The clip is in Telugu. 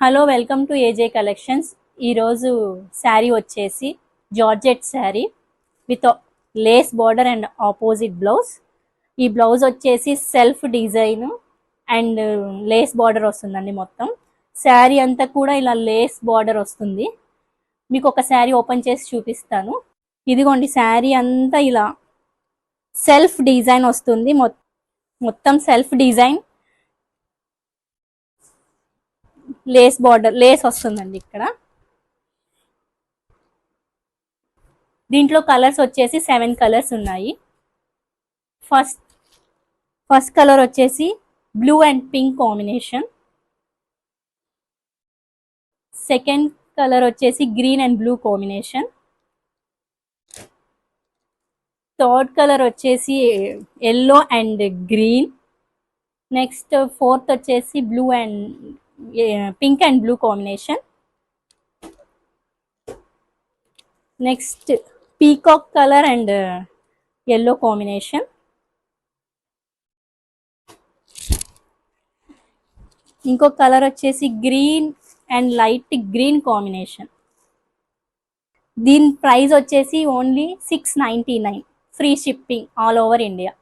Hello welcome to ఏజే collections. ఈరోజు శారీ వచ్చేసి georgette sari with lace border and opposite blouse. ఈ బ్లౌజ్ వచ్చేసి self design and lace border వస్తుందండి. మొత్తం శారీ అంతా కూడా ఇలా లేస్ బార్డర్ వస్తుంది. మీకు ఒక శారీ ఓపెన్ చేసి చూపిస్తాను. ఇదిగోండి, శారీ అంతా ఇలా సెల్ఫ్ డిజైన్ వస్తుంది. మొత్తం self design lace border lace వస్తుందండి. ఇక్కడ దీంట్లో కలర్స్ వచ్చేసి 7 కలర్స్ ఉన్నాయి. ఫస్ట్ కలర్ వచ్చేసి blue and pink combination. Second colour వచ్చేసి green and blue combination. Third colour వచ్చేసి yellow and green. Next fourth వచ్చేసి blue and pink and blue combination. Next peacock colour and yellow combination. ఇంకో కలర్ వచ్చేసి green and light green combination. దీని ప్రైస్ వచ్చేసి only 699, free shipping all over India.